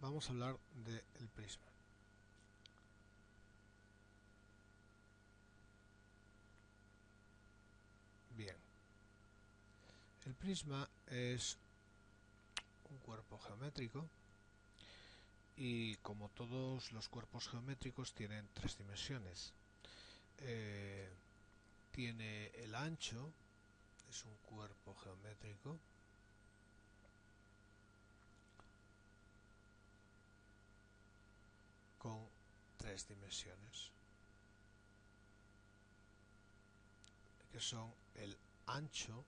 vamos a hablar del prisma. Bien, el prisma es un cuerpo geométrico y como todos los cuerpos geométricos tienen tres dimensiones. Tiene el ancho, es un cuerpo geométrico. Con tres dimensiones, que son el ancho,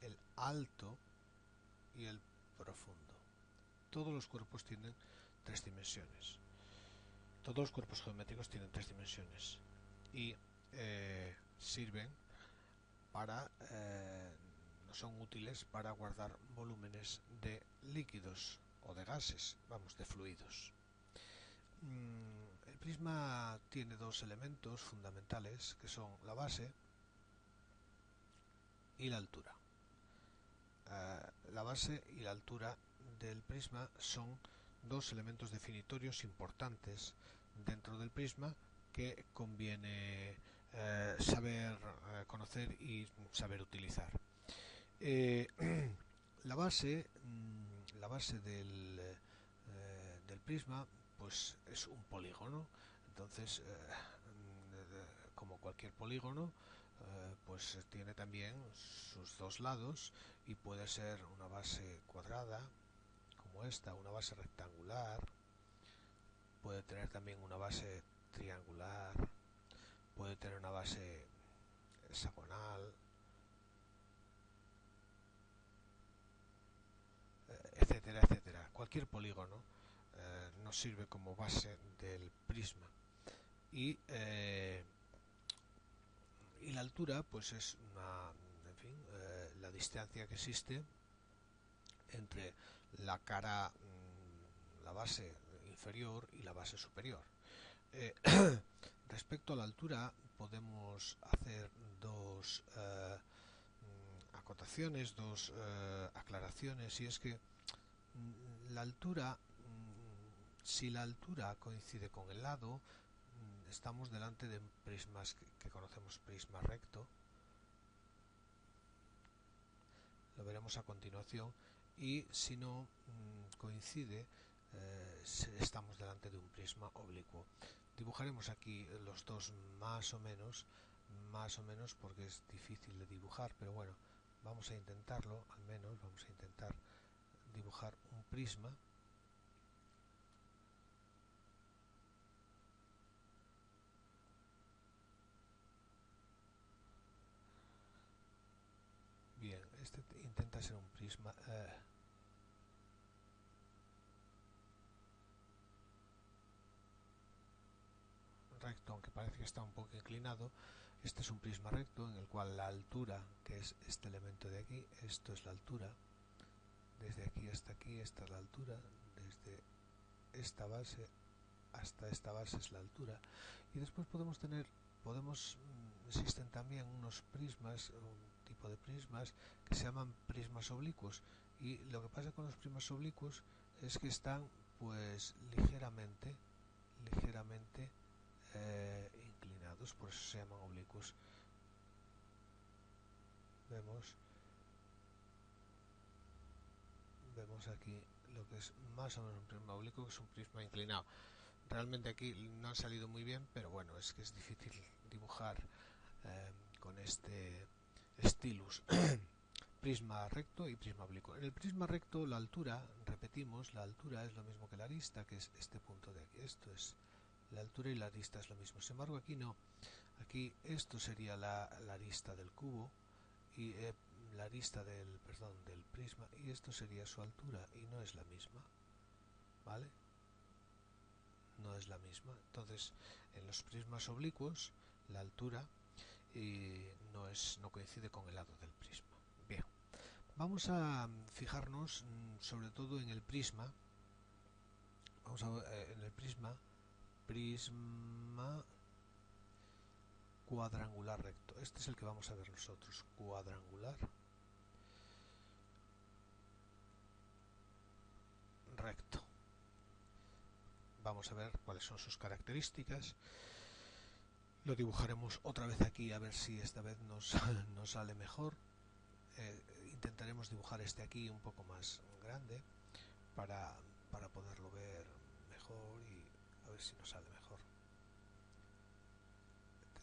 el alto y el profundo. Todos los cuerpos tienen tres dimensiones. Todos los cuerpos geométricos tienen tres dimensiones y sirven para, no son útiles para guardar volúmenes de líquidos o de gases, vamos, de fluidos. El prisma tiene dos elementos fundamentales que son la base y la altura. La base y la altura del prisma son dos elementos definitorios importantes dentro del prisma que conviene saber conocer y saber utilizar. La base del prisma pues es un polígono. Entonces, como cualquier polígono, pues tiene también sus dos lados y puede ser una base cuadrada como esta, una base rectangular, puede tener también una base triangular, puede tener una base hexagonal, etcétera, etcétera. Cualquier polígono nos sirve como base del prisma. Y la altura pues es la distancia que existe entre la cara, la base inferior y la base superior. Respecto a la altura podemos hacer dos acotaciones, dos aclaraciones, y es que la altura, si la altura coincide con el lado, estamos delante de prismas que conocemos prisma recto, lo veremos a continuación, y si no coincide, estamos delante de un prisma oblicuo. Dibujaremos aquí los dos más o menos porque es difícil de dibujar, pero bueno, vamos a intentarlo, al menos vamos a intentar dibujar un prisma. Bien, este intenta ser un prisma recto, aunque parece que está un poco inclinado. Este es un prisma recto en el cual la altura, que es este elemento de aquí, esto es la altura, desde aquí hasta aquí, esta es la altura, desde esta base hasta esta base es la altura. Y después existen también unos prismas, un tipo de prismas que se llaman prismas oblicuos, y lo que pasa con los prismas oblicuos es que están pues ligeramente inclinados, por eso se llaman oblicuos. Vemos aquí lo que es más o menos un prisma oblicuo, que es un prisma inclinado. Realmente aquí no han salido muy bien, pero bueno, es que es difícil dibujar con este stylus. Prisma recto y prisma oblicuo. En el prisma recto la altura, repetimos, la altura es lo mismo que la arista, que es este punto de aquí. Esto es la altura y la arista es lo mismo. Sin embargo, aquí no. Aquí esto sería la arista del cubo y la arista del prisma, y esto sería su altura y no es la misma, ¿vale? No es la misma. Entonces, en los prismas oblicuos la altura no coincide con el lado del prisma. Bien, vamos a fijarnos sobre todo en el prisma. Vamos a ver en el prisma cuadrangular recto. Este es el que vamos a ver nosotros, cuadrangular recto. vamos a ver cuáles son sus características. Lo dibujaremos otra vez aquí a ver si esta vez nos sale mejor. Intentaremos dibujar este aquí un poco más grande para poderlo ver mejor y a ver si nos sale mejor.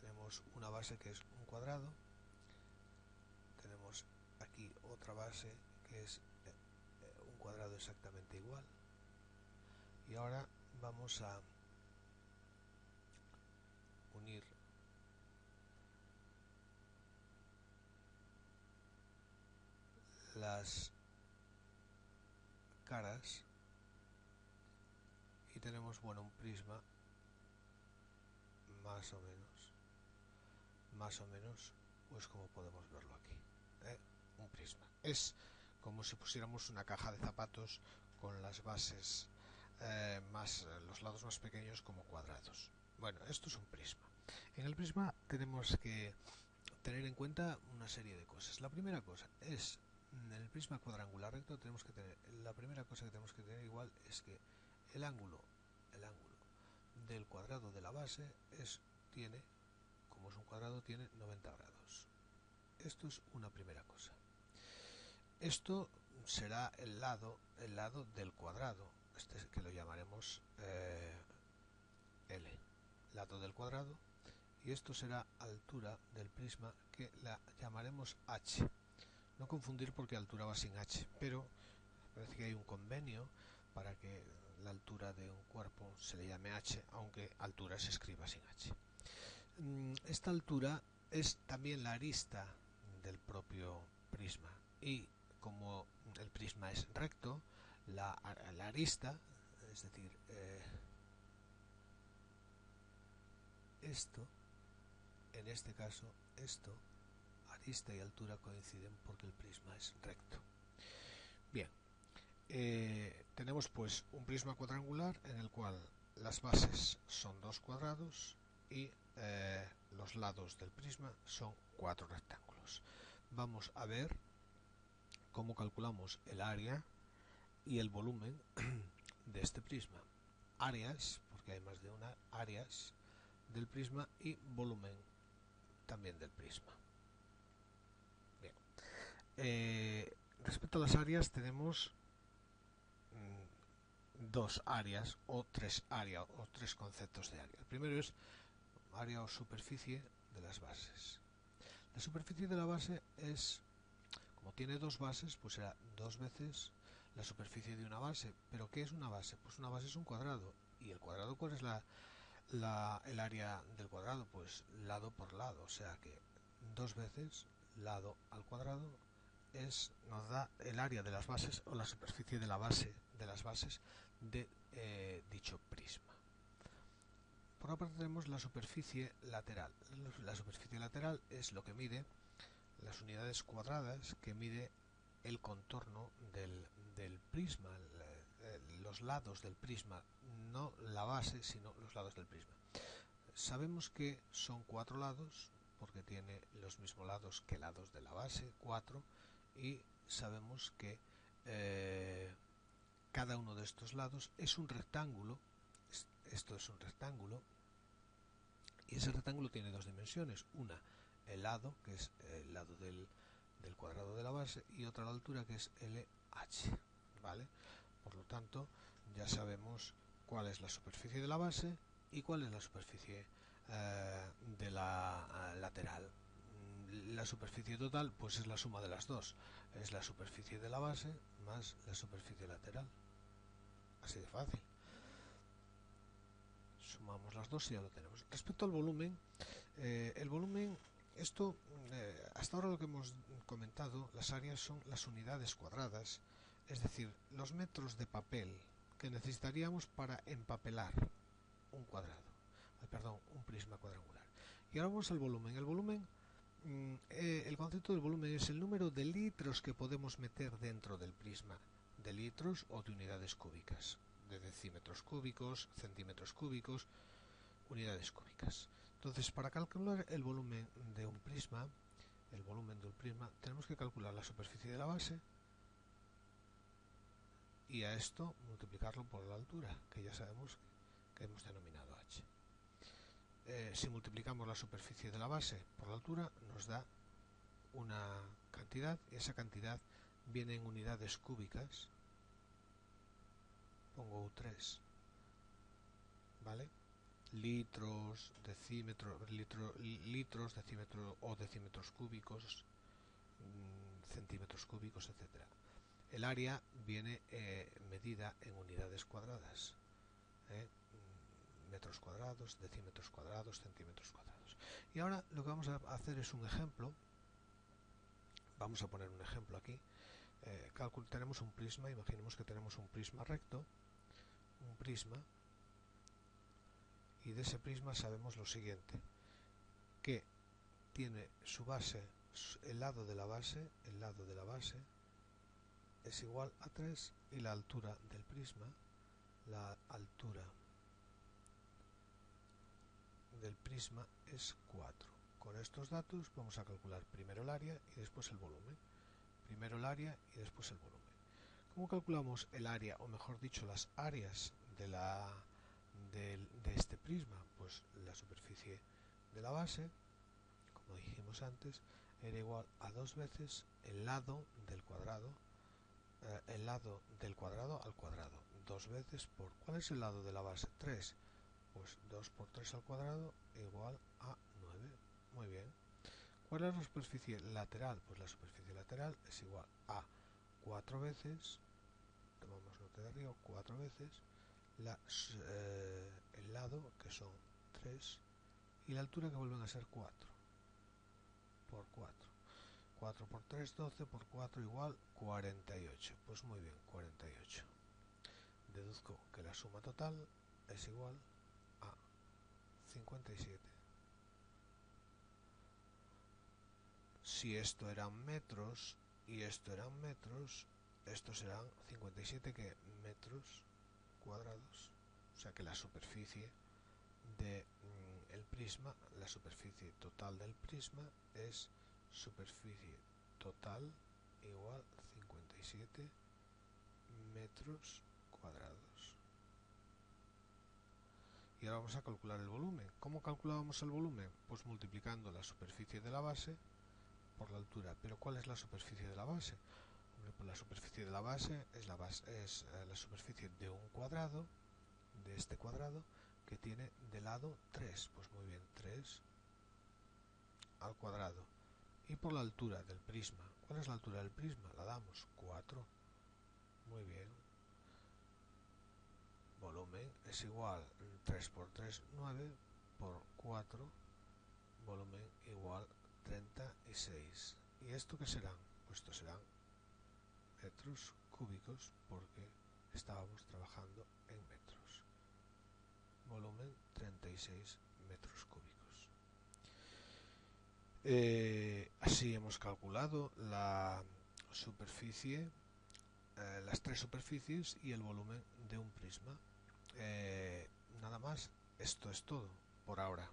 Tenemos una base que es un cuadrado, tenemos aquí otra base que es un cuadrado exactamente igual, y ahora vamos a unir las caras y tenemos, bueno, un prisma más o menos, pues como podemos verlo aquí, un prisma. Es como si pusiéramos una caja de zapatos con las bases los lados más pequeños como cuadrados. Bueno, esto es un prisma. En el prisma tenemos que tener en cuenta una serie de cosas. La primera cosa es, en el prisma cuadrangular recto la primera cosa que tenemos que tener igual es que el ángulo del cuadrado de la base tiene, como es un cuadrado, tiene 90 grados. Esto es una primera cosa. Esto será el lado del cuadrado, que lo llamaremos L, lado del cuadrado, y esto será altura del prisma, que la llamaremos H. No confundir porque altura va sin H, pero parece que hay un convenio para que la altura de un cuerpo se le llame H, aunque altura se escriba sin H. Esta altura es también la arista del propio prisma, y como el prisma es recto, la arista, es decir, esto, en este caso, arista y altura coinciden porque el prisma es recto. Bien, tenemos pues un prisma cuadrangular en el cual las bases son dos cuadrados y los lados del prisma son 4 rectángulos. Vamos a ver cómo calculamos el área y el volumen de este prisma. Áreas, porque hay más de una, áreas del prisma, y volumen también del prisma. Bien. Respecto a las áreas tenemos dos áreas o tres áreas o tres conceptos de área. El primero es área o superficie de las bases. La superficie de la base es, como tiene dos bases, pues será dos veces la superficie de una base. ¿Pero qué es una base? Pues una base es un cuadrado. ¿Y el cuadrado cuál es el área del cuadrado? Pues lado por lado. O sea que dos veces lado al cuadrado nos da el área de las bases o la superficie de la base de las bases de dicho prisma. Por otra parte tenemos la superficie lateral. La superficie lateral es lo que mide las unidades cuadradas que mide el contorno del prisma, los lados del prisma, no la base, sino los lados del prisma. Sabemos que son 4 lados, porque tiene los mismos lados que lados de la base, 4, y sabemos que cada uno de estos lados es un rectángulo. Esto es un rectángulo, y ese rectángulo tiene dos dimensiones, una el lado, que es el lado del cuadrado de la base, y otra la altura, que es LH, ¿vale? Por lo tanto, ya sabemos cuál es la superficie de la base y cuál es la superficie de la lateral. La superficie total pues es la suma de las dos, es la superficie de la base más la superficie lateral, así de fácil. Sumamos las dos y ya lo tenemos. Respecto al volumen, esto, hasta ahora lo que hemos comentado, las áreas son las unidades cuadradas, es decir, los metros de papel que necesitaríamos para empapelar un prisma cuadrangular. Y ahora vamos al volumen. El concepto del volumen es el número de litros que podemos meter dentro del prisma, de litros o de unidades cúbicas, de decímetros cúbicos, centímetros cúbicos, unidades cúbicas. Entonces, para calcular el volumen de un prisma, tenemos que calcular la superficie de la base y a esto multiplicarlo por la altura, que ya sabemos que hemos denominado h. Si multiplicamos la superficie de la base por la altura, nos da una cantidad, y esa cantidad viene en unidades cúbicas. Pongo U3, ¿vale? Litros, decímetros, litros, decímetros o decímetros cúbicos, centímetros cúbicos, etcétera. El área viene medida en unidades cuadradas, metros cuadrados, decímetros cuadrados, centímetros cuadrados. Y ahora lo que vamos a hacer es un ejemplo. Vamos a poner un ejemplo aquí. Tenemos un prisma, imaginemos que tenemos un prisma recto, un prisma, y de ese prisma sabemos lo siguiente, que tiene su base, el lado de la base es igual a 3 y la altura del prisma, la altura del prisma es 4. Con estos datos vamos a calcular primero el área y después el volumen. Primero el área y después el volumen. ¿Cómo calculamos el área, o mejor dicho, las áreas de este prisma? Pues la superficie de la base, como dijimos antes, era igual a 2 veces el lado del cuadrado, al cuadrado. 2 veces por... ¿Cuál es el lado de la base? 3. Pues 2 por 3 al cuadrado igual a 9. Muy bien. ¿Cuál es la superficie lateral? Pues la superficie lateral es igual a 4 veces, tomamos nota de arriba, 4 veces el lado, que son 3, y la altura, que vuelven a ser 4 por 4. 4 por 3, 12, por 4 igual 48. Pues muy bien, 48. Deduzco que la suma total es igual a 57. Si esto eran metros y esto eran metros, estos serán 57 metros cuadrados. O sea que la superficie del prisma, la superficie total del prisma es superficie total igual a 57 metros cuadrados. Y ahora vamos a calcular el volumen. ¿Cómo calculábamos el volumen? Pues multiplicando la superficie de la base por la altura. ¿Pero cuál es la superficie de la base? Hombre, pues la superficie de la base es la superficie de un cuadrado, de este cuadrado, que tiene de lado 3. Pues muy bien, 3 al cuadrado. Y por la altura del prisma. ¿Cuál es la altura del prisma? La damos 4. Muy bien. Volumen es igual 3 por 3, 9, por 4, volumen igual 36. ¿Y esto qué serán? Pues esto serán metros cúbicos, porque estábamos trabajando en metros. Volumen 36 metros cúbicos. Así hemos calculado la superficie, las 3 superficies y el volumen de un prisma. Nada más, esto es todo por ahora.